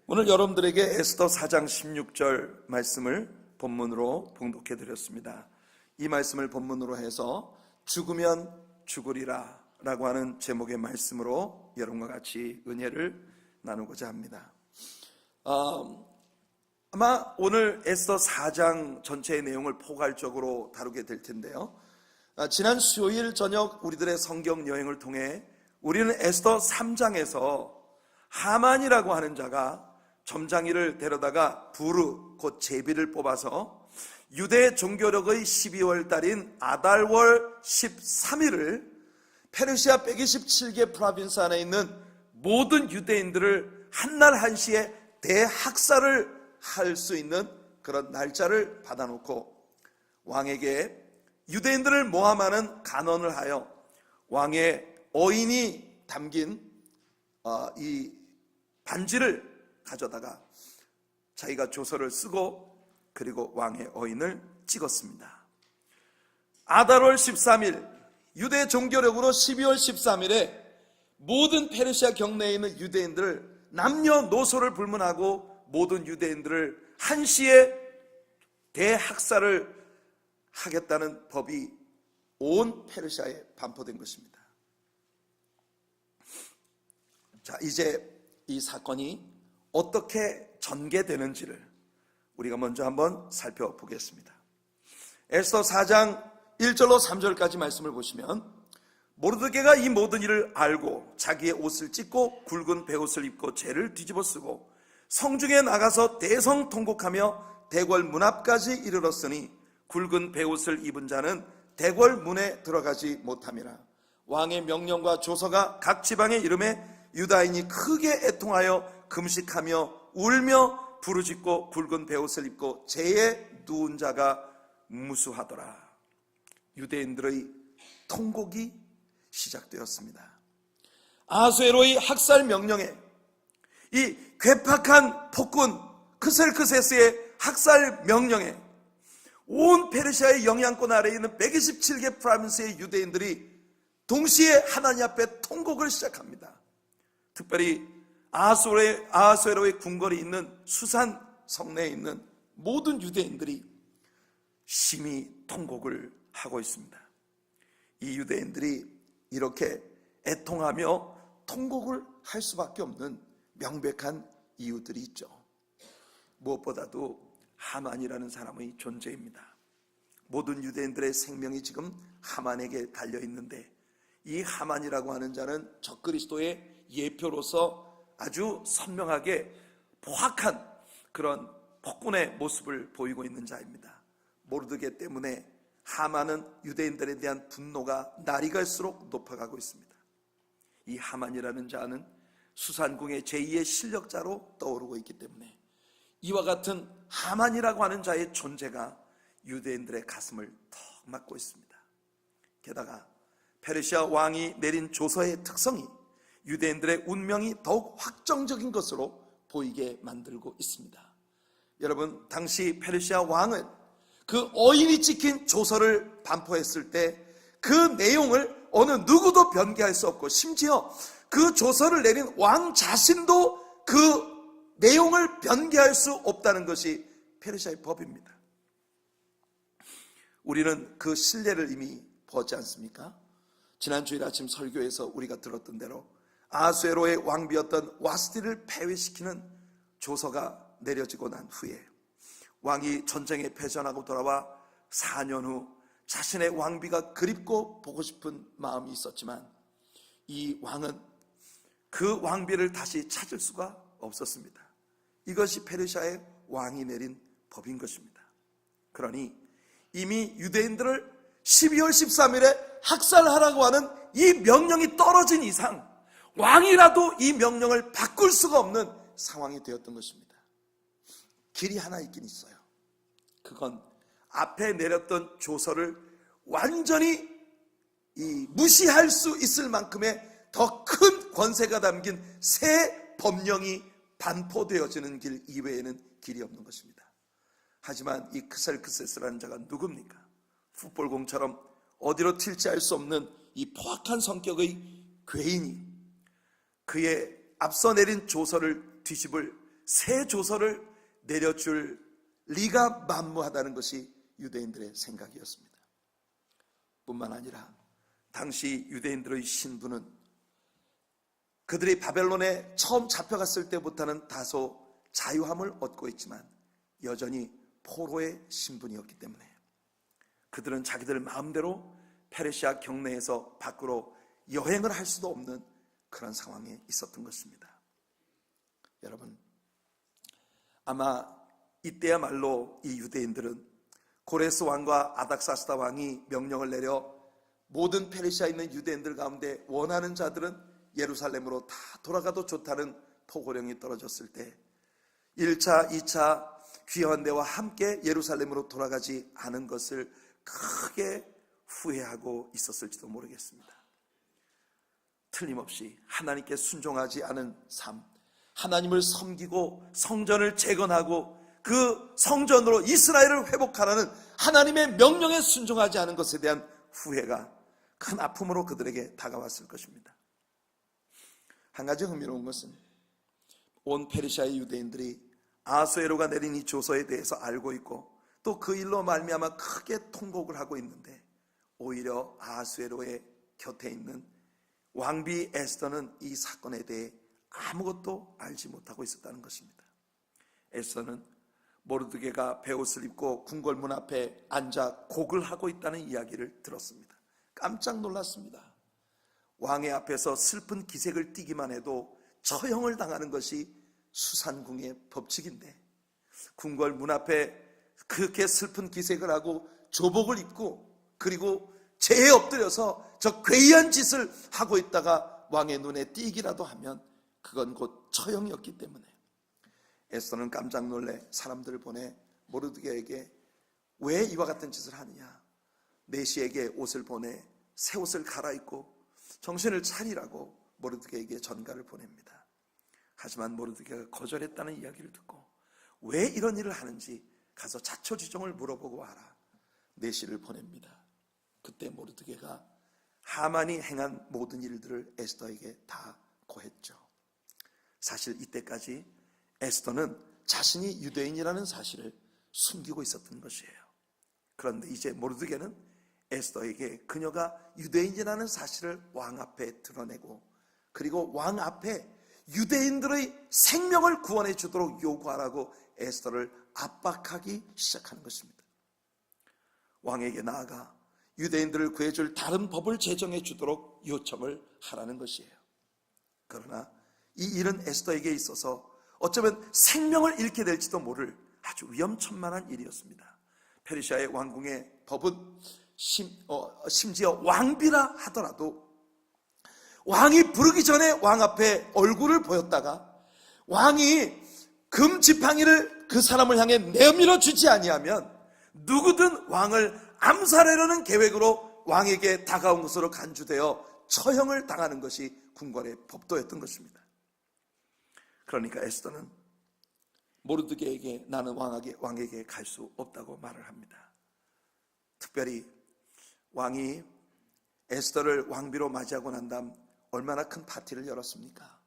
오늘 여러분들에게 에스더 4장 16절 말씀을 본문으로 봉독해 드렸습니다. 이 말씀을 본문으로 해서 죽으면 죽으리라 라고 하는 제목의 말씀으로 여러분과 같이 은혜를 나누고자 합니다. 아마 오늘 에스더 4장 전체의 내용을 포괄적으로 다루게 될 텐데요, 지난 수요일 저녁 우리들의 성경 여행을 통해 우리는 에스더 3장에서 하만이라고 하는 자가 점장이를 데려다가 부르 곧 제비를 뽑아서 유대 종교력의 12월 달인 아달월 13일을 페르시아 127개 프로빈스 안에 있는 모든 유대인들을 한날 한시에 대학살을 할 수 있는 그런 날짜를 받아놓고 왕에게 유대인들을 모함하는 간언을 하여 왕의 어인이 담긴 이 반지를 가져다가 자기가 조서를 쓰고 그리고 왕의 어인을 찍었습니다. 아달월 13일 유대 종교력으로 12월 13일에 모든 페르시아 경내에 있는 유대인들을 남녀노소를 불문하고 모든 유대인들을 한시에 대학살을 하겠다는 법이 온 페르시아에 반포된 것입니다. 자, 이제 이 사건이 어떻게 전개되는지를 우리가 먼저 한번 살펴보겠습니다. 에스더 4장 1절로 3절까지 말씀을 보시면, 모르드게가 이 모든 일을 알고 자기의 옷을 찢고 굵은 베옷을 입고 죄를 뒤집어 쓰고 성중에 나가서 대성통곡하며 대궐 문 앞까지 이르렀으니 굵은 베옷을 입은 자는 대궐 문에 들어가지 못함이라. 왕의 명령과 조서가 각 지방에 이름에 유다인이 크게 애통하여 금식하며 울며 부르짖고 굵은 베옷을 입고 죄에 누운 자가 무수하더라. 유대인들의 통곡이 시작되었습니다. 아수에로의 학살 명령에 이 괴팍한 폭군 크셀크세스의 학살 명령에 온 페르시아의 영향권 아래에 있는 127개 프로빈스의 유대인들이 동시에 하나님 앞에 통곡을 시작합니다. 특별히 아하수에로의 궁궐이 있는 수산 성내에 있는 모든 유대인들이 심히 통곡을 하고 있습니다. 이 유대인들이 이렇게 애통하며 통곡을 할 수밖에 없는 명백한 이유들이 있죠. 무엇보다도 하만이라는 사람의 존재입니다. 모든 유대인들의 생명이 지금 하만에게 달려있는데, 이 하만이라고 하는 자는 적그리스도의 예표로서 아주 선명하게 포악한 그런 폭군의 모습을 보이고 있는 자입니다. 모르드게 때문에 하만은 유대인들에 대한 분노가 날이 갈수록 높아가고 있습니다. 이 하만이라는 자는 수산궁의 제2의 실력자로 떠오르고 있기 때문에 이와 같은 하만이라고 하는 자의 존재가 유대인들의 가슴을 턱 막고 있습니다. 게다가 페르시아 왕이 내린 조서의 특성이 유대인들의 운명이 더욱 확정적인 것으로 보이게 만들고 있습니다. 여러분, 당시 페르시아 왕은 그 어인이 찍힌 조서를 반포했을 때 그 내용을 어느 누구도 변개할 수 없고, 심지어 그 조서를 내린 왕 자신도 그 내용을 변개할 수 없다는 것이 페르시아의 법입니다. 우리는 그 신뢰를 이미 보지 않습니까? 지난 주일 아침 설교에서 우리가 들었던 대로 아수에로의 왕비였던 와스티를 폐위시키는 조서가 내려지고 난 후에 왕이 전쟁에 패전하고 돌아와 4년 후 자신의 왕비가 그립고 보고 싶은 마음이 있었지만 이 왕은 그 왕비를 다시 찾을 수가 없었습니다. 이것이 페르시아의 왕이 내린 법인 것입니다. 그러니 이미 유대인들을 12월 13일에 학살하라고 하는 이 명령이 떨어진 이상 왕이라도 이 명령을 바꿀 수가 없는 상황이 되었던 것입니다. 길이 하나 있긴 있어요. 그건 앞에 내렸던 조서를 완전히 무시할 수 있을 만큼의 더 큰 권세가 담긴 새 법령이 반포되어지는 길 이외에는 길이 없는 것입니다. 하지만 이 크셀크세스라는 자가 누굽니까? 풋볼공처럼 어디로 튈지 알 수 없는 이 포악한 성격의 괴인이 그의 앞서 내린 조서를 뒤집을 새 조서를 내려줄 리가 만무하다는 것이 유대인들의 생각이었습니다. 뿐만 아니라 당시 유대인들의 신분은 그들이 바벨론에 처음 잡혀갔을 때부터는 다소 자유함을 얻고 있지만 여전히 포로의 신분이었기 때문에 그들은 자기들 마음대로 페르시아 경내에서 밖으로 여행을 할 수도 없는 그런 상황에 있었던 것입니다. 여러분, 아마 이때야말로 이 유대인들은 고레스 왕과 아닥사스다 왕이 명령을 내려 모든 페르시아에 있는 유대인들 가운데 원하는 자들은 예루살렘으로 다 돌아가도 좋다는 포고령이 떨어졌을 때 1차, 2차 귀환대와 함께 예루살렘으로 돌아가지 않은 것을 크게 후회하고 있었을지도 모르겠습니다. 틀림없이 하나님께 순종하지 않은 삶, 하나님을 섬기고 성전을 재건하고 그 성전으로 이스라엘을 회복하라는 하나님의 명령에 순종하지 않은 것에 대한 후회가 큰 아픔으로 그들에게 다가왔을 것입니다. 한 가지 흥미로운 것은 온 페르시아의 유대인들이 아수에로가 내린 이 조서에 대해서 알고 있고 또 그 일로 말미암아 크게 통곡을 하고 있는데 오히려 아수에로의 곁에 있는 왕비 에스더는 이 사건에 대해 아무것도 알지 못하고 있었다는 것입니다. 에스더는 모르드게가 베옷을 입고 궁궐문 앞에 앉아 곡을 하고 있다는 이야기를 들었습니다. 깜짝 놀랐습니다. 왕의 앞에서 슬픈 기색을 띠기만 해도 처형을 당하는 것이 수산궁의 법칙인데 궁궐 문 앞에 그렇게 슬픈 기색을 하고 조복을 입고 그리고 재에 엎드려서 저 괴이한 짓을 하고 있다가 왕의 눈에 띄기라도 하면 그건 곧 처형이었기 때문에 에스더는 깜짝 놀래 사람들을 보내 모르드게에게 왜 이와 같은 짓을 하느냐, 내시에게 옷을 보내 새 옷을 갈아입고 정신을 차리라고 모르드게에게 전가를 보냅니다. 하지만 모르드게가 거절했다는 이야기를 듣고 왜 이런 일을 하는지 가서 자초지종을 물어보고 와라, 내시를 보냅니다. 그때 모르드게가 하만이 행한 모든 일들을 에스더에게 다 고했죠. 사실 이때까지 에스더는 자신이 유대인이라는 사실을 숨기고 있었던 것이에요. 그런데 이제 모르드게는 에스더에게 그녀가 유대인이라는 사실을 왕 앞에 드러내고 그리고 왕 앞에 유대인들의 생명을 구원해 주도록 요구하라고 에스더를 압박하기 시작하는 것입니다. 왕에게 나아가 유대인들을 구해줄 다른 법을 제정해 주도록 요청을 하라는 것이에요. 그러나 이 일은 에스더에게 있어서 어쩌면 생명을 잃게 될지도 모를 아주 위험천만한 일이었습니다. 페르시아의 왕궁의 법은 심지어 왕비라 하더라도 왕이 부르기 전에 왕 앞에 얼굴을 보였다가 왕이 금지팡이를 그 사람을 향해 내밀어 주지 아니하면 누구든 왕을 암살하려는 계획으로 왕에게 다가온 것으로 간주되어 처형을 당하는 것이 궁궐의 법도였던 것입니다. 그러니까 에스더는 모르드게에게 나는 왕에게 갈 수 없다고 말을 합니다. 특별히 왕이 에스더를 왕비로 맞이하고 난 다음 얼마나 큰 파티를 열었습니까?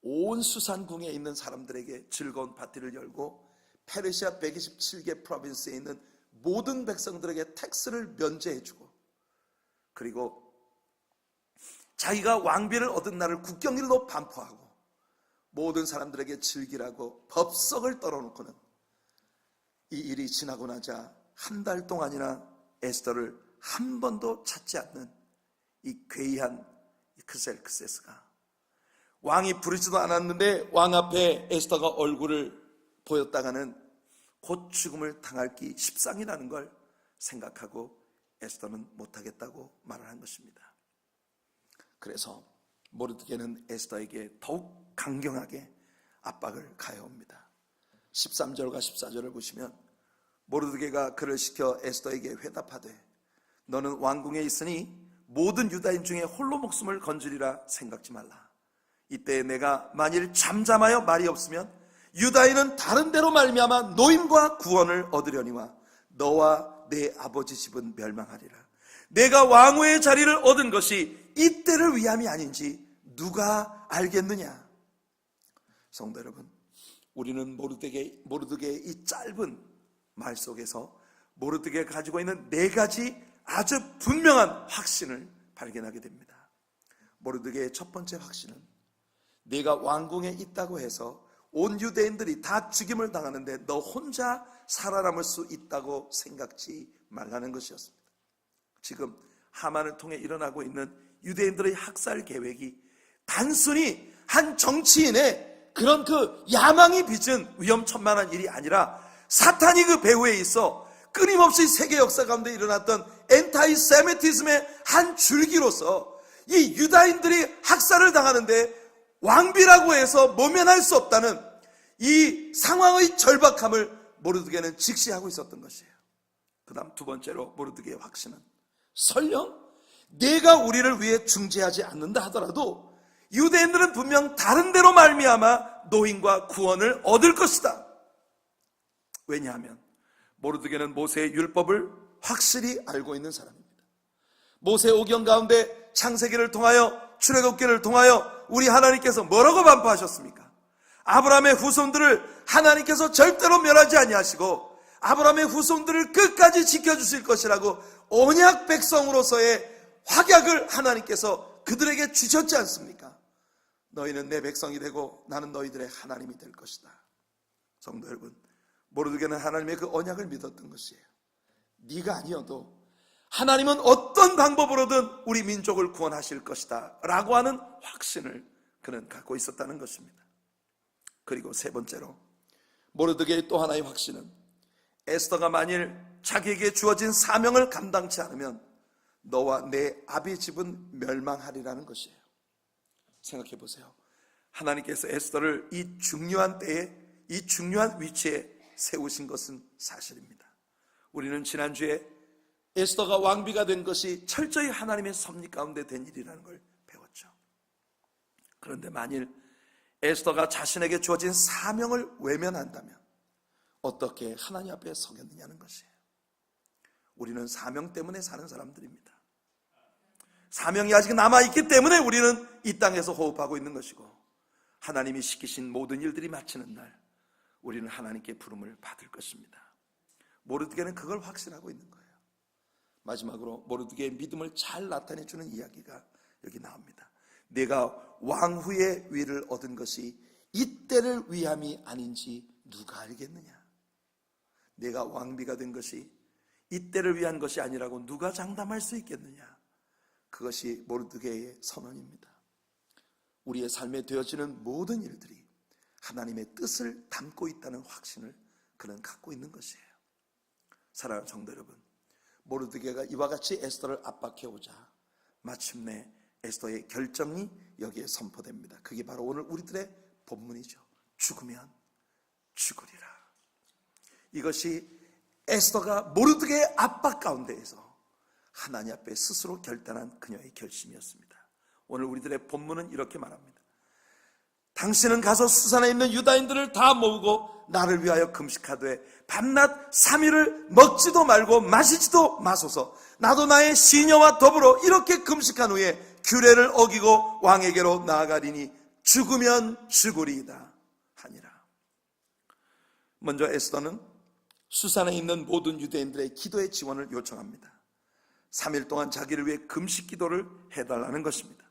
온 수산궁에 있는 사람들에게 즐거운 파티를 열고 페르시아 127개 프로빈스에 있는 모든 백성들에게 텍스를 면제해주고 그리고 자기가 왕비를 얻은 날을 국경일로 반포하고 모든 사람들에게 즐기라고 법석을 떨어놓고는 이 일이 지나고 나자 한 달 동안이나 에스더를 한 번도 찾지 않는 이 괴이한 크셀크세스가 왕이 부르지도 않았는데 왕 앞에 에스더가 얼굴을 보였다가는 곧 죽음을 당할 기 십상이라는 걸 생각하고 에스더는 못하겠다고 말을 한 것입니다. 그래서 모르드게는 에스더에게 더욱 강경하게 압박을 가해옵니다. 13절과 14절을 보시면 모르드게가 그를 시켜 에스더에게 회답하되 너는 왕궁에 있으니 모든 유다인 중에 홀로 목숨을 건지리라 생각지 말라. 이때 내가 만일 잠잠하여 말이 없으면 유다인은 다른 데로 말미암아 노임과 구원을 얻으려니와 너와 내 아버지 집은 멸망하리라. 내가 왕후의 자리를 얻은 것이 이때를 위함이 아닌지 누가 알겠느냐. 성도 여러분, 우리는 모르드게의 이 짧은 말 속에서 모르드게가 가지고 있는 4가지 아주 분명한 확신을 발견하게 됩니다. 모르드게의 첫 번째 확신은 네가 왕궁에 있다고 해서 온 유대인들이 다 죽임을 당하는데 너 혼자 살아남을 수 있다고 생각지 말라는 것이었습니다. 지금 하만을 통해 일어나고 있는 유대인들의 학살 계획이 단순히 한 정치인의 그런 그 야망이 빚은 위험천만한 일이 아니라 사탄이 그 배후에 있어 끊임없이 세계 역사 가운데 일어났던 엔타이 세미티즘의 한 줄기로서 이 유다인들이 학살을 당하는데 왕비라고 해서 모면할 수 없다는 이 상황의 절박함을 모르드게는 직시하고 있었던 것이에요. 그 다음 두 번째로 모르드게의 확신은 설령 내가 우리를 위해 중재하지 않는다 하더라도 유대인들은 분명 다른 데로 말미암아 노임과 구원을 얻을 것이다. 왜냐하면 모르드게는 모세의 율법을 확실히 알고 있는 사람입니다. 모세 오경 가운데 창세기를 통하여 출애굽기를 통하여 우리 하나님께서 뭐라고 반포하셨습니까? 아브라함의 후손들을 하나님께서 절대로 멸하지 아니하시고 아브라함의 후손들을 끝까지 지켜주실 것이라고 언약 백성으로서의 확약을 하나님께서 그들에게 주셨지 않습니까? 너희는 내 백성이 되고 나는 너희들의 하나님이 될 것이다. 성도 여러분, 모르드게는 하나님의 그 언약을 믿었던 것이에요. 네가 아니어도 하나님은 어떤 방법으로든 우리 민족을 구원하실 것이다 라고 하는 확신을 그는 갖고 있었다는 것입니다. 그리고 세 번째로 모르드게의 또 하나의 확신은 에스더가 만일 자기에게 주어진 사명을 감당치 않으면 너와 내 아비 집은 멸망하리라는 것이에요. 생각해 보세요. 하나님께서 에스더를 이 중요한 때에 이 중요한 위치에 세우신 것은 사실입니다. 우리는 지난주에 에스더가 왕비가 된 것이 철저히 하나님의 섭리 가운데 된 일이라는 걸 배웠죠. 그런데 만일 에스더가 자신에게 주어진 사명을 외면한다면 어떻게 하나님 앞에 서겠느냐는 것이에요. 우리는 사명 때문에 사는 사람들입니다. 사명이 아직 남아있기 때문에 우리는 이 땅에서 호흡하고 있는 것이고 하나님이 시키신 모든 일들이 마치는 날 우리는 하나님께 부름을 받을 것입니다. 모르드게는 그걸 확신하고 있는 거예요. 마지막으로 모르드게의 믿음을 잘 나타내주는 이야기가 여기 나옵니다. 내가 왕후의 위를 얻은 것이 이때를 위함이 아닌지 누가 알겠느냐? 내가 왕비가 된 것이 이때를 위한 것이 아니라고 누가 장담할 수 있겠느냐? 그것이 모르드게의 선언입니다. 우리의 삶에 되어지는 모든 일들이 하나님의 뜻을 담고 있다는 확신을 그는 갖고 있는 것이에요. 사랑하는 성도 여러분, 모르드게가 이와 같이 에스더를 압박해오자 마침내 에스더의 결정이 여기에 선포됩니다. 그게 바로 오늘 우리들의 본문이죠. 죽으면 죽으리라. 이것이 에스더가 모르드게의 압박 가운데에서 하나님 앞에 스스로 결단한 그녀의 결심이었습니다. 오늘 우리들의 본문은 이렇게 말합니다. 당신은 가서 수산에 있는 유다인들을 다 모으고 나를 위하여 금식하되 밤낮 3일을 먹지도 말고 마시지도 마소서. 나도 나의 시녀와 더불어 이렇게 금식한 후에 규례를 어기고 왕에게로 나아가리니 죽으면 죽으리이다 하니라. 먼저 에스더는 수산에 있는 모든 유대인들의 기도의 지원을 요청합니다. 3일 동안 자기를 위해 금식 기도를 해달라는 것입니다.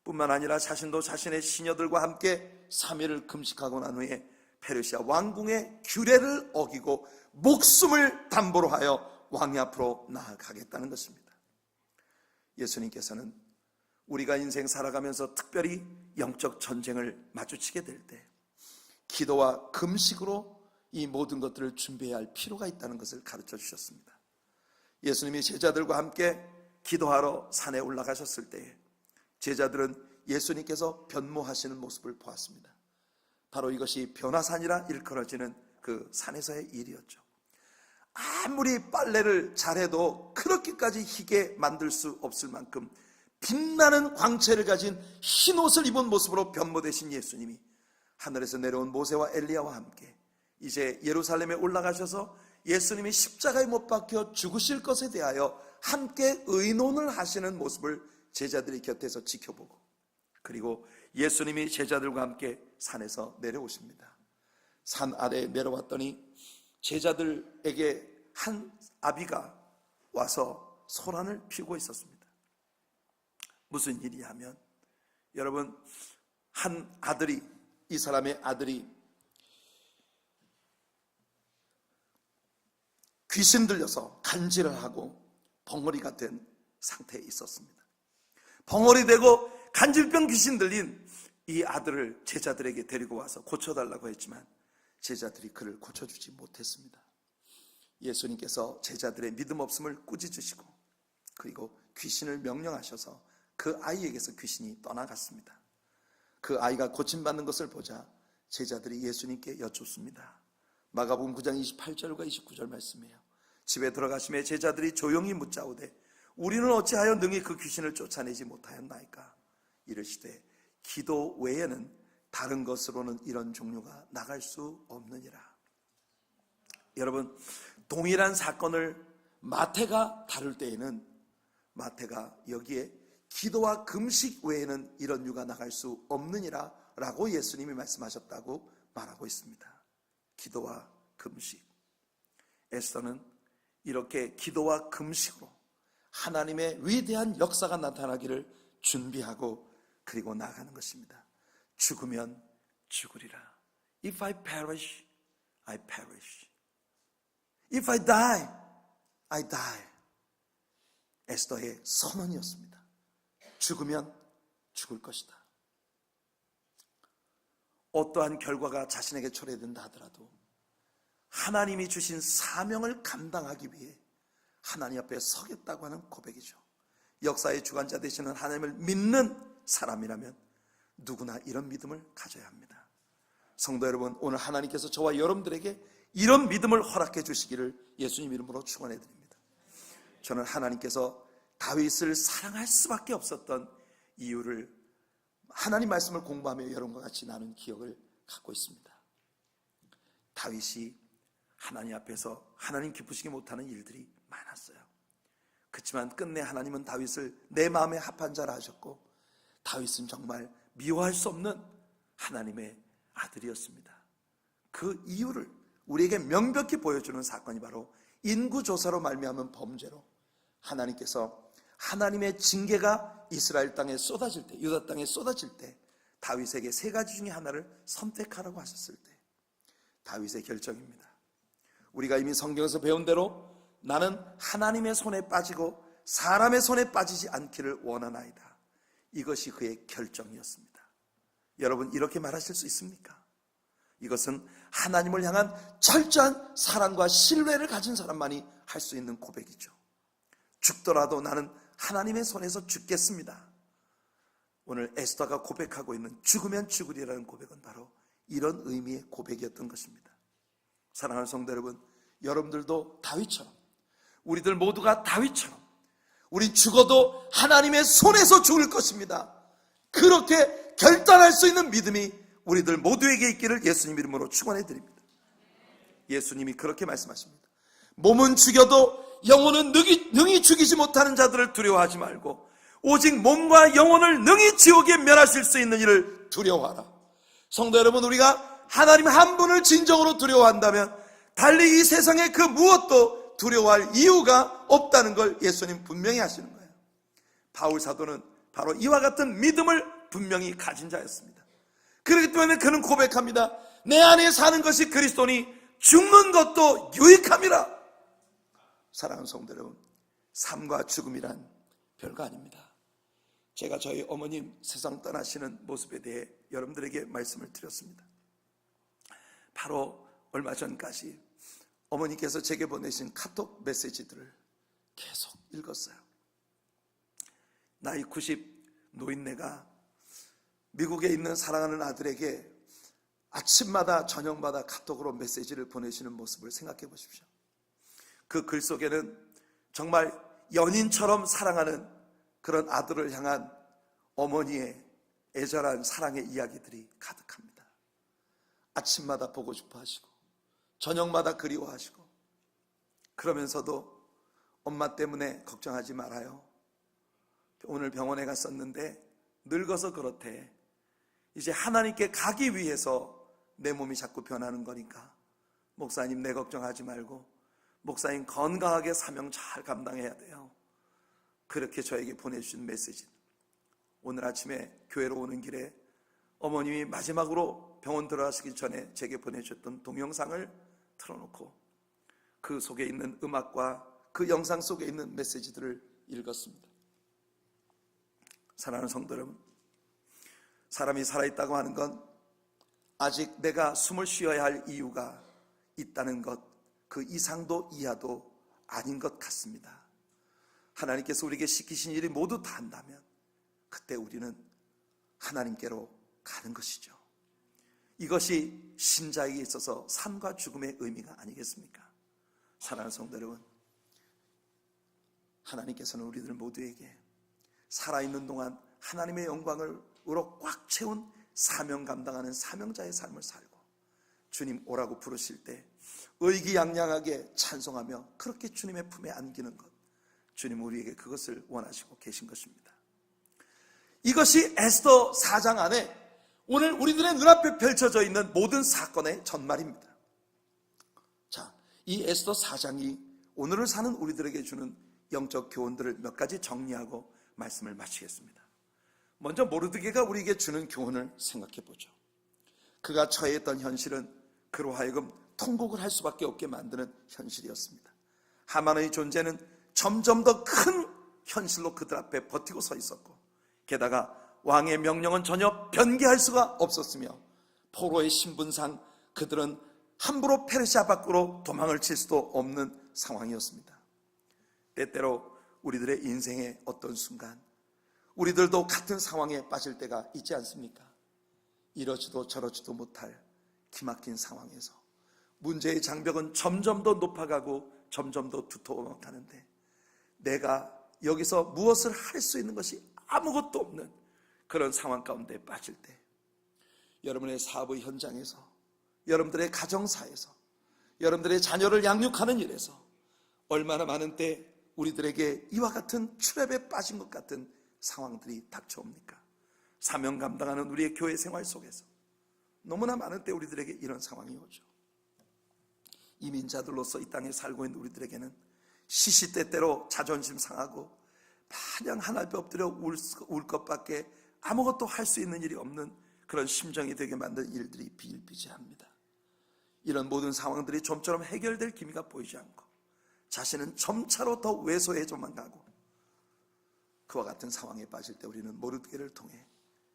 뿐만 아니라 자신도 자신의 시녀들과 함께 3일을 금식하고 난 후에 페르시아 왕궁의 규례를 어기고 목숨을 담보로 하여 왕이 앞으로 나아가겠다는 것입니다. 예수님께서는 우리가 인생 살아가면서 특별히 영적 전쟁을 마주치게 될 때 기도와 금식으로 이 모든 것들을 준비해야 할 필요가 있다는 것을 가르쳐 주셨습니다. 예수님이 제자들과 함께 기도하러 산에 올라가셨을 때에 제자들은 예수님께서 변모하시는 모습을 보았습니다. 바로 이것이 변화산이라 일컬어지는 그 산에서의 일이었죠. 아무리 빨래를 잘해도 그렇게까지 희게 만들 수 없을 만큼 빛나는 광채를 가진 흰 옷을 입은 모습으로 변모되신 예수님이 하늘에서 내려온 모세와 엘리야와 함께 이제 예루살렘에 올라가셔서 예수님이 십자가에 못 박혀 죽으실 것에 대하여 함께 의논을 하시는 모습을 제자들이 곁에서 지켜보고, 그리고 예수님이 제자들과 함께 산에서 내려오십니다. 산 아래에 내려왔더니 제자들에게 한 아비가 와서 소란을 피우고 있었습니다. 무슨 일이 하면, 여러분, 한 아들이, 이 사람의 아들이 귀신 들려서 간질을 하고 벙어리가 된 상태에 있었습니다. 벙어리 되고 간질병 귀신 들린 이 아들을 제자들에게 데리고 와서 고쳐달라고 했지만 제자들이 그를 고쳐주지 못했습니다. 예수님께서 제자들의 믿음 없음을 꾸짖으시고 그리고 귀신을 명령하셔서 그 아이에게서 귀신이 떠나갔습니다. 그 아이가 고침받는 것을 보자 제자들이 예수님께 여쭙습니다. 마가복음 9장 28절과 29절 말씀이에요. 집에 들어가심에 제자들이 조용히 묻자오되 우리는 어찌하여 능히 그 귀신을 쫓아내지 못하였나이까? 이르시되 기도 외에는 다른 것으로는 이런 종류가 나갈 수 없느니라. 여러분, 동일한 사건을 마태가 다룰 때에는 마태가 여기에 기도와 금식 외에는 이런 유가 나갈 수 없느니라 라고 예수님이 말씀하셨다고 말하고 있습니다. 기도와 금식. 에스더는 이렇게 기도와 금식으로 하나님의 위대한 역사가 나타나기를 준비하고 그리고 나아가는 것입니다. 죽으면 죽으리라. If I perish, I perish. If I die, I die. 에스더의 선언이었습니다. 죽으면 죽을 것이다. 어떠한 결과가 자신에게 초래된다 하더라도 하나님이 주신 사명을 감당하기 위해 하나님 앞에 서겠다고 하는 고백이죠. 역사의 주관자 되시는 하나님을 믿는 사람이라면 누구나 이런 믿음을 가져야 합니다. 성도 여러분, 오늘 하나님께서 저와 여러분들에게 이런 믿음을 허락해 주시기를 예수님 이름으로 축원해 드립니다. 저는 하나님께서 다윗을 사랑할 수밖에 없었던 이유를 하나님 말씀을 공부하며 여러분과 같이 나눈 기억을 갖고 있습니다. 다윗이 하나님 앞에서 하나님 기쁘시게 못하는 일들이 많았어요. 그렇지만 끝내 하나님은 다윗을 내 마음에 합한 자라 하셨고 다윗은 정말 미워할 수 없는 하나님의 아들이었습니다. 그 이유를 우리에게 명백히 보여주는 사건이 바로 인구조사로 말미암은 범죄로 하나님께서 하나님의 징계가 이스라엘 땅에 쏟아질 때, 유다 땅에 쏟아질 때 다윗에게 세 가지 중에 하나를 선택하라고 하셨을 때 다윗의 결정입니다. 우리가 이미 성경에서 배운 대로 나는 하나님의 손에 빠지고 사람의 손에 빠지지 않기를 원하나이다. 이것이 그의 결정이었습니다. 여러분, 이렇게 말하실 수 있습니까? 이것은 하나님을 향한 철저한 사랑과 신뢰를 가진 사람만이 할 수 있는 고백이죠. 죽더라도 나는 하나님의 손에서 죽겠습니다. 오늘 에스더가 고백하고 있는 죽으면 죽으리라는 고백은 바로 이런 의미의 고백이었던 것입니다. 사랑하는 성도 여러분, 여러분들도 다윗처럼, 우리들 모두가 다윗처럼 우리 죽어도 하나님의 손에서 죽을 것입니다. 그렇게 결단할 수 있는 믿음이 우리들 모두에게 있기를 예수님 이름으로 축원해 드립니다. 예수님이 그렇게 말씀하십니다. 몸은 죽여도 영혼은 능히 죽이지 못하는 자들을 두려워하지 말고 오직 몸과 영혼을 능히 지옥에 멸하실 수 있는 이를 두려워하라. 성도 여러분, 우리가 하나님 한 분을 진정으로 두려워한다면 달리 이 세상의 그 무엇도 두려워할 이유가 없다는 걸 예수님 분명히 하시는 거예요. 바울 사도는 바로 이와 같은 믿음을 분명히 가진 자였습니다. 그렇기 때문에 그는 고백합니다. 내 안에 사는 것이 그리스도니 죽는 것도 유익함이라. 사랑하는 성도 여러분, 삶과 죽음이란 별거 아닙니다. 제가 저희 어머님 세상 떠나시는 모습에 대해 여러분들에게 말씀을 드렸습니다. 바로 얼마 전까지 어머니께서 제게 보내신 카톡 메시지들을 계속 읽었어요. 나이 90 노인네가 미국에 있는 사랑하는 아들에게 아침마다 저녁마다 카톡으로 메시지를 보내시는 모습을 생각해 보십시오. 그 글 속에는 정말 연인처럼 사랑하는 그런 아들을 향한 어머니의 애절한 사랑의 이야기들이 가득합니다. 아침마다 보고 싶어 하시고 저녁마다 그리워하시고 그러면서도 엄마 때문에 걱정하지 말아요. 오늘 병원에 갔었는데 늙어서 그렇대. 이제 하나님께 가기 위해서 내 몸이 자꾸 변하는 거니까 목사님 내 걱정하지 말고 목사님 건강하게 사명 잘 감당해야 돼요. 그렇게 저에게 보내주신 메시지. 오늘 아침에 교회로 오는 길에 어머님이 마지막으로 병원 들어가시기 전에 제게 보내주셨던 동영상을 틀어놓고 그 속에 있는 음악과 그 영상 속에 있는 메시지들을 읽었습니다. 사랑하는 성도 여러분, 사람이 살아있다고 하는 건 아직 내가 숨을 쉬어야 할 이유가 있다는 것, 그 이상도 이하도 아닌 것 같습니다. 하나님께서 우리에게 시키신 일이 모두 다 한다면 그때 우리는 하나님께로 가는 것이죠. 이것이 신자에게 있어서 삶과 죽음의 의미가 아니겠습니까? 사랑하는 성도 여러분, 하나님께서는 우리들 모두에게 살아있는 동안 하나님의 영광으로 꽉 채운 사명 감당하는 사명자의 삶을 살고 주님 오라고 부르실 때 의기양양하게 찬송하며 그렇게 주님의 품에 안기는 것, 주님 우리에게 그것을 원하시고 계신 것입니다. 이것이 에스더 4장 안에 오늘 우리들의 눈앞에 펼쳐져 있는 모든 사건의 전말입니다. 자, 이 에스더 4장이 오늘을 사는 우리들에게 주는 영적 교훈들을 몇 가지 정리하고 말씀을 마치겠습니다. 먼저 모르드게가 우리에게 주는 교훈을 생각해 보죠. 그가 처해있던 현실은 그로 하여금 통곡을 할 수밖에 없게 만드는 현실이었습니다. 하만의 존재는 점점 더 큰 현실로 그들 앞에 버티고 서 있었고, 게다가 왕의 명령은 전혀 변개할 수가 없었으며 포로의 신분상 그들은 함부로 페르시아 밖으로 도망을 칠 수도 없는 상황이었습니다. 때때로 우리들의 인생의 어떤 순간 우리들도 같은 상황에 빠질 때가 있지 않습니까? 이러지도 저러지도 못할 기막힌 상황에서 문제의 장벽은 점점 더 높아가고 점점 더 두터워가는데 내가 여기서 무엇을 할 수 있는 것이 아무것도 없는 그런 상황 가운데 빠질 때, 여러분의 사업의 현장에서, 여러분들의 가정사에서, 여러분들의 자녀를 양육하는 일에서 얼마나 많은 때 우리들에게 이와 같은 트랩에 빠진 것 같은 상황들이 닥쳐옵니까? 사명 감당하는 우리의 교회 생활 속에서 너무나 많은 때 우리들에게 이런 상황이 오죠. 이민자들로서 이 땅에 살고 있는 우리들에게는 시시때때로 자존심 상하고 마냥 하나님 엎드려 울 것밖에 아무것도 할 수 있는 일이 없는 그런 심정이 되게 만든 일들이 비일비재합니다. 이런 모든 상황들이 좀처럼 해결될 기미가 보이지 않고 자신은 점차로 더 왜소해져만 가고, 그와 같은 상황에 빠질 때 우리는 모르드게를 통해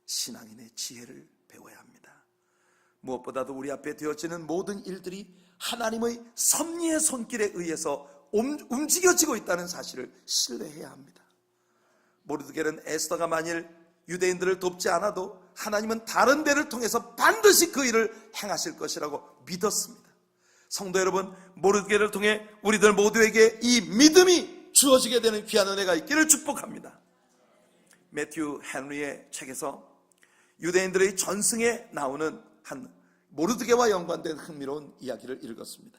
신앙인의 지혜를 배워야 합니다. 무엇보다도 우리 앞에 되어지는 모든 일들이 하나님의 섭리의 손길에 의해서 움직여지고 있다는 사실을 신뢰해야 합니다. 모르드게는 에스더가 만일 유대인들을 돕지 않아도 하나님은 다른 데를 통해서 반드시 그 일을 행하실 것이라고 믿었습니다. 성도 여러분, 모르드게를 통해 우리들 모두에게 이 믿음이 주어지게 되는 귀한 은혜가 있기를 축복합니다. 매튜 헨리의 책에서 유대인들의 전승에 나오는 한 모르드게와 연관된 흥미로운 이야기를 읽었습니다.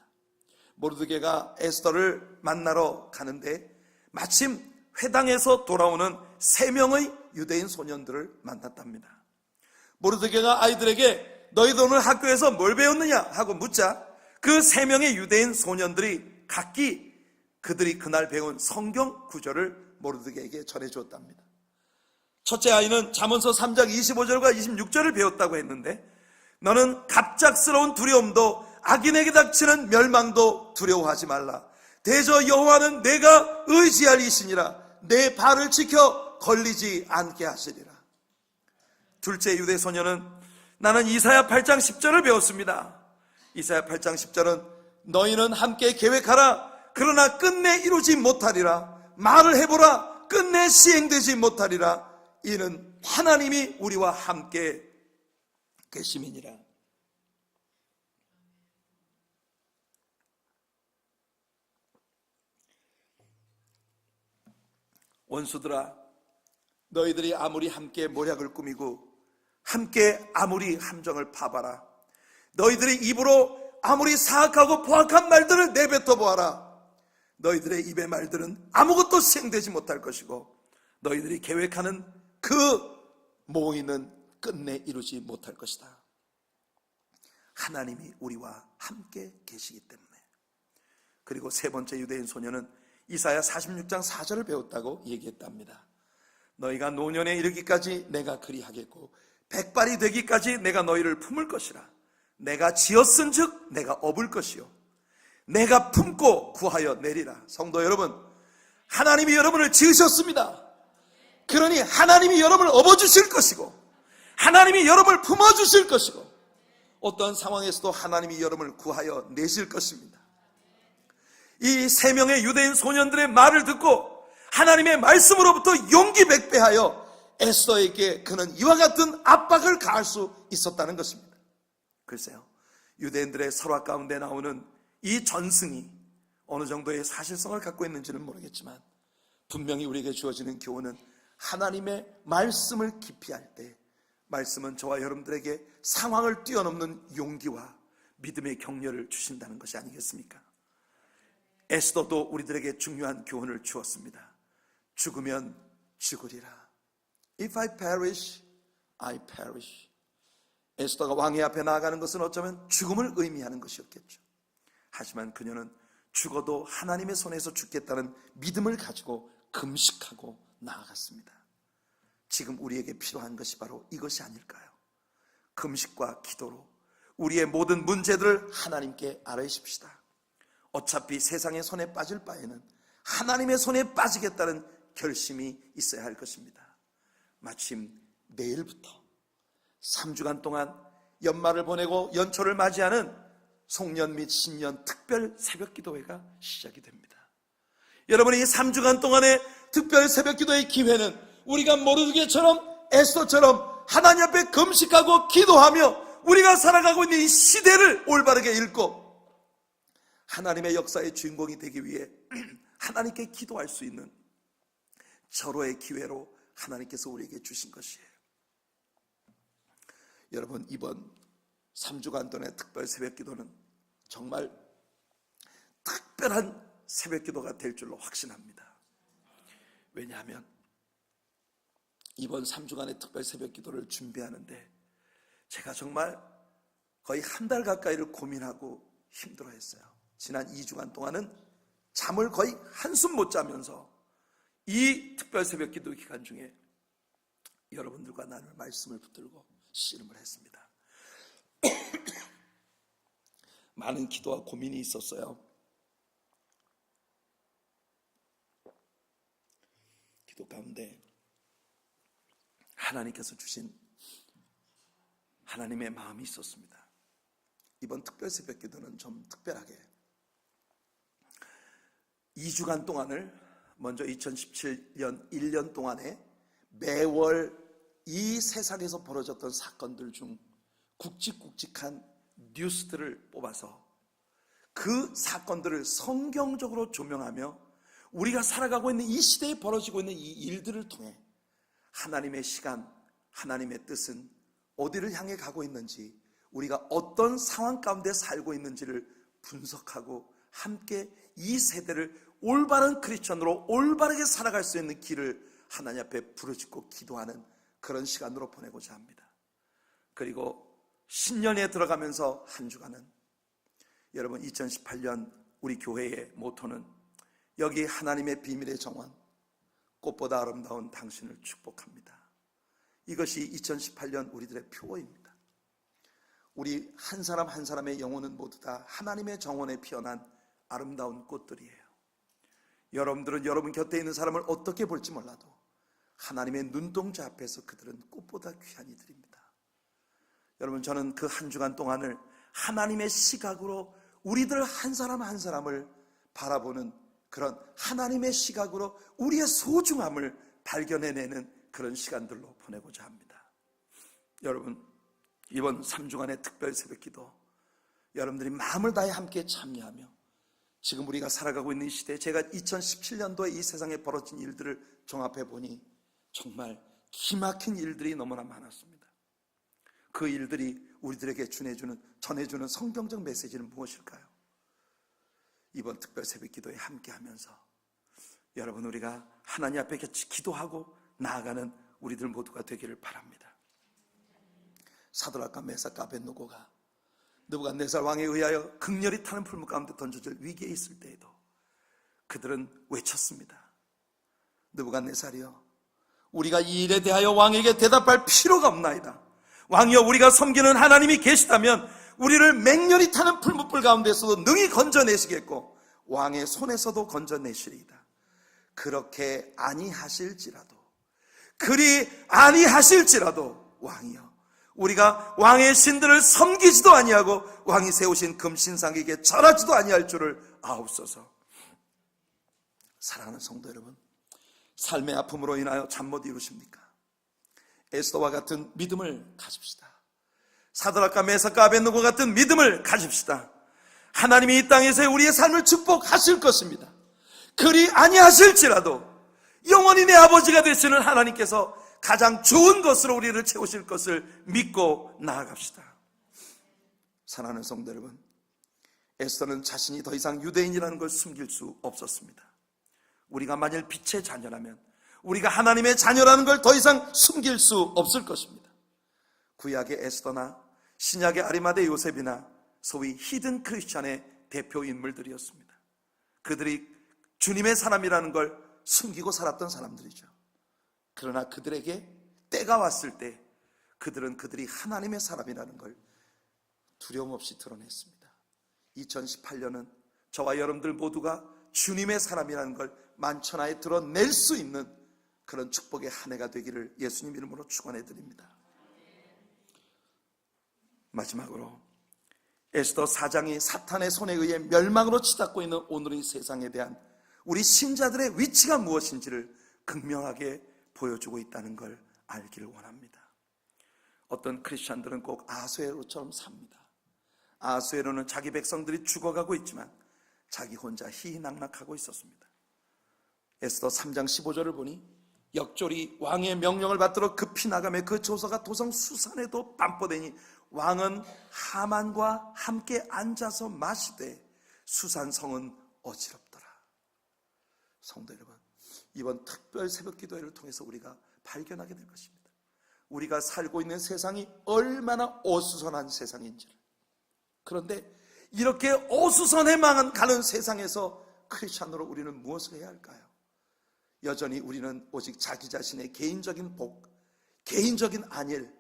모르드게가 에스더를 만나러 가는데 마침 회당에서 돌아오는 3명의 유대인 소년들을 만났답니다. 모르드게가 아이들에게 너희들 오늘 학교에서 뭘 배웠느냐 하고 묻자 그 3명의 유대인 소년들이 각기 그들이 그날 배운 성경 구절을 모르드게에게 전해주었답니다. 첫째 아이는 잠언서 3장 25절과 26절을 배웠다고 했는데, 너는 갑작스러운 두려움도 악인에게 닥치는 멸망도 두려워하지 말라. 대저 여호와는 내가 의지할 이시니라. 내 발을 지켜 걸리지 않게 하시리라. 둘째 유대 소녀는 나는 이사야 8장 10절을 배웠습니다. 이사야 8장 10절은 너희는 함께 계획하라. 그러나 끝내 이루지 못하리라. 말을 해보라. 끝내 시행되지 못하리라. 이는 하나님이 우리와 함께 계심이니라. 원수들아, 너희들이 아무리 함께 모략을 꾸미고 함께 아무리 함정을 파봐라. 너희들이 입으로 아무리 사악하고 포악한 말들을 내뱉어 보아라. 너희들의 입의 말들은 아무것도 시행되지 못할 것이고 너희들이 계획하는 그 모의는 끝내 이루지 못할 것이다. 하나님이 우리와 함께 계시기 때문에. 그리고 세 번째 유대인 소녀는 이사야 46장 4절을 배웠다고 얘기했답니다. 너희가 노년에 이르기까지 내가 그리하겠고 백발이 되기까지 내가 너희를 품을 것이라. 내가 지었은 즉 내가 업을 것이요 내가 품고 구하여 내리라. 성도 여러분, 하나님이 여러분을 지으셨습니다. 그러니 하나님이 여러분을 업어주실 것이고 하나님이 여러분을 품어주실 것이고 어떠한 상황에서도 하나님이 여러분을 구하여 내실 것입니다. 이 세 명의 유대인 소년들의 말을 듣고 하나님의 말씀으로부터 용기 백배하여 에스더에게 그는 이와 같은 압박을 가할 수 있었다는 것입니다. 글쎄요, 유대인들의 설화 가운데 나오는 이 전승이 어느 정도의 사실성을 갖고 있는지는 모르겠지만 분명히 우리에게 주어지는 교훈은 하나님의 말씀을 깊이 할 때 말씀은 저와 여러분들에게 상황을 뛰어넘는 용기와 믿음의 격려를 주신다는 것이 아니겠습니까? 에스더도 우리들에게 중요한 교훈을 주었습니다. 죽으면 죽으리라. If I perish, I perish. 에스더가 왕의 앞에 나아가는 것은 어쩌면 죽음을 의미하는 것이었겠죠. 하지만 그녀는 죽어도 하나님의 손에서 죽겠다는 믿음을 가지고 금식하고 나아갔습니다. 지금 우리에게 필요한 것이 바로 이것이 아닐까요? 금식과 기도로 우리의 모든 문제들을 하나님께 아뢰십시다. 어차피 세상의 손에 빠질 바에는 하나님의 손에 빠지겠다는 결심이 있어야 할 것입니다. 마침 내일부터 3주간 동안 연말을 보내고 연초를 맞이하는 송년 및 신년 특별 새벽 기도회가 시작이 됩니다. 여러분의 이 3주간 동안의 특별 새벽 기도의 기회는 우리가 모르드게처럼 에스더처럼 하나님 앞에 금식하고 기도하며 우리가 살아가고 있는 이 시대를 올바르게 읽고 하나님의 역사의 주인공이 되기 위해 하나님께 기도할 수 있는 절호의 기회로 하나님께서 우리에게 주신 것이에요. 여러분, 이번 3주간 동안의 특별 새벽 기도는 정말 특별한 새벽 기도가 될 줄로 확신합니다. 왜냐하면 이번 3주간의 특별 새벽 기도를 준비하는데 제가 정말 거의 한 달 가까이를 고민하고 힘들어했어요. 지난 2주간 동안은 잠을 거의 한숨 못 자면서 이 특별 새벽 기도 기간 중에 여러분들과 나눌 말씀을 붙들고 씨름을 했습니다. 많은 기도와 고민이 있었어요. 기도 가운데 하나님께서 주신 하나님의 마음이 있었습니다. 이번 특별 새벽 기도는 좀 특별하게 2주간 동안을 먼저 2017년 1년 동안에 매월 이 세상에서 벌어졌던 사건들 중 굵직굵직한 뉴스들을 뽑아서 그 사건들을 성경적으로 조명하며 우리가 살아가고 있는 이 시대에 벌어지고 있는 이 일들을 통해 하나님의 시간, 하나님의 뜻은 어디를 향해 가고 있는지, 우리가 어떤 상황 가운데 살고 있는지를 분석하고 함께 이 세대를 올바른 크리스천으로 올바르게 살아갈 수 있는 길을 하나님 앞에 부르짖고 기도하는 그런 시간으로 보내고자 합니다. 그리고 신년에 들어가면서 한 주간은 여러분 2018년 우리 교회의 모토는 여기 하나님의 비밀의 정원, 꽃보다 아름다운 당신을 축복합니다. 이것이 2018년 우리들의 표어입니다. 우리 한 사람 한 사람의 영혼은 모두 다 하나님의 정원에 피어난 아름다운 꽃들이에요. 여러분들은 여러분 곁에 있는 사람을 어떻게 볼지 몰라도 하나님의 눈동자 앞에서 그들은 꽃보다 귀한 이들입니다. 여러분, 저는 그 한 주간 동안을 하나님의 시각으로 우리들 한 사람 한 사람을 바라보는 그런 하나님의 시각으로 우리의 소중함을 발견해내는 그런 시간들로 보내고자 합니다. 여러분, 이번 3주간의 특별 새벽 기도 여러분들이 마음을 다해 함께 참여하며 지금 우리가 살아가고 있는 이 시대에 제가 2017년도에 이 세상에 벌어진 일들을 종합해 보니 정말 기막힌 일들이 너무나 많았습니다. 그 일들이 우리들에게 전해주는 성경적 메시지는 무엇일까요? 이번 특별 새벽 기도에 함께 하면서 여러분, 우리가 하나님 앞에 같이 기도하고 나아가는 우리들 모두가 되기를 바랍니다. 사드락과 메삭과 아벳노고가 느부갓네살 왕에 의하여 극렬히 타는 풀무 가운데 던져질 위기에 있을 때에도 그들은 외쳤습니다. 느부갓네살이여, 우리가 이 일에 대하여 왕에게 대답할 필요가 없나이다. 왕이여, 우리가 섬기는 하나님이 계시다면 우리를 맹렬히 타는 풀무불 가운데서도 능히 건져내시겠고 왕의 손에서도 건져내시리이다. 그렇게 아니하실지라도, 그리 아니하실지라도 왕이여, 우리가 왕의 신들을 섬기지도 아니하고 왕이 세우신 금신상에게 절하지도 아니할 줄을 아옵소서. 사랑하는 성도 여러분, 삶의 아픔으로 인하여 잠 못 이루십니까? 에스더와 같은 믿음을 가집시다. 사드락과 메삭과 아벳느고 같은 믿음을 가집시다. 하나님이 이 땅에서 우리의 삶을 축복하실 것입니다. 그리 아니하실지라도 영원히 내 아버지가 되시는 하나님께서 가장 좋은 것으로 우리를 채우실 것을 믿고 나아갑시다. 사랑하는 성도 여러분, 에스더는 자신이 더 이상 유대인이라는 걸 숨길 수 없었습니다. 우리가 만일 빛의 자녀라면, 우리가 하나님의 자녀라는 걸 더 이상 숨길 수 없을 것입니다. 구약의 에스더나 신약의 아리마대 요셉이나 소위 히든 크리스찬의 대표 인물들이었습니다. 그들이 주님의 사람이라는 걸 숨기고 살았던 사람들이죠. 그러나 그들에게 때가 왔을 때 그들은 그들이 하나님의 사람이라는 걸 두려움 없이 드러냈습니다. 2018년은 저와 여러분들 모두가 주님의 사람이라는 걸 만천하에 드러낼 수 있는 그런 축복의 한 해가 되기를 예수님 이름으로 축원해 드립니다. 마지막으로 에스더 4장이 사탄의 손에 의해 멸망으로 치닫고 있는 오늘의 세상에 대한 우리 신자들의 위치가 무엇인지를 극명하게 보여주고 있다는 걸 알기를 원합니다. 어떤 크리스찬들은 꼭 아수에로처럼 삽니다. 아수에로는 자기 백성들이 죽어가고 있지만 자기 혼자 희희낙낙하고 있었습니다. 에스더 3장 15절을 보니 역졸이 왕의 명령을 받들어 급히 나가며 그 조서가 도성 수산에도 반포되니 왕은 하만과 함께 앉아서 마시되 수산성은 어지럽더라. 성도 여러분, 이번 특별 새벽 기도회를 통해서 우리가 발견하게 될 것입니다. 우리가 살고 있는 세상이 얼마나 어수선한 세상인지를. 그런데 이렇게 어수선해만 가는 세상에서 크리스찬으로 우리는 무엇을 해야 할까요? 여전히 우리는 오직 자기 자신의 개인적인 복, 개인적인 안일,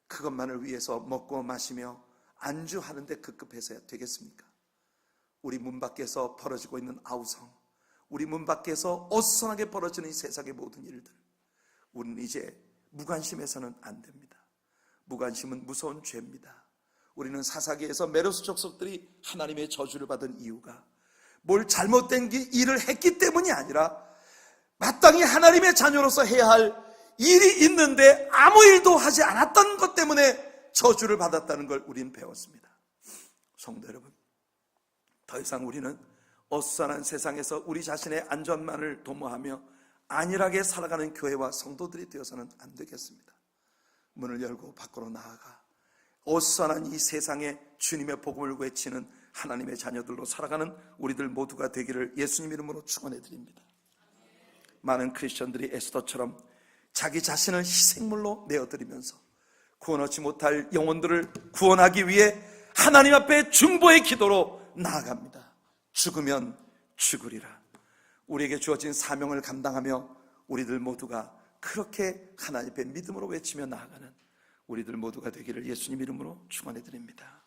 그것만을 위해서 먹고 마시며 안주하는 데 급급해서야 되겠습니까? 우리 문 밖에서 벌어지고 있는 아우성, 우리 문 밖에서 어수선하게 벌어지는 이 세상의 모든 일들, 우리는 이제 무관심해서는 안 됩니다. 무관심은 무서운 죄입니다. 우리는 사사기에서 메로스 족속들이 하나님의 저주를 받은 이유가 뭘 잘못된 일을 했기 때문이 아니라 마땅히 하나님의 자녀로서 해야 할 일이 있는데 아무 일도 하지 않았던 것 때문에 저주를 받았다는 걸 우리는 배웠습니다. 성도 여러분, 더 이상 우리는 어수선한 세상에서 우리 자신의 안전만을 도모하며 안일하게 살아가는 교회와 성도들이 되어서는 안 되겠습니다. 문을 열고 밖으로 나아가 어수선한 이 세상에 주님의 복음을 외치는 하나님의 자녀들로 살아가는 우리들 모두가 되기를 예수님 이름으로 축원해 드립니다. 많은 크리스천들이 에스더처럼 자기 자신을 희생물로 내어드리면서 구원 얻지 못할 영혼들을 구원하기 위해 하나님 앞에 중보의 기도로 나아갑니다. 죽으면 죽으리라. 우리에게 주어진 사명을 감당하며 우리들 모두가 그렇게 하나님 앞에 믿음으로 외치며 나아가는 우리들 모두가 되기를 예수님 이름으로 축원해 드립니다.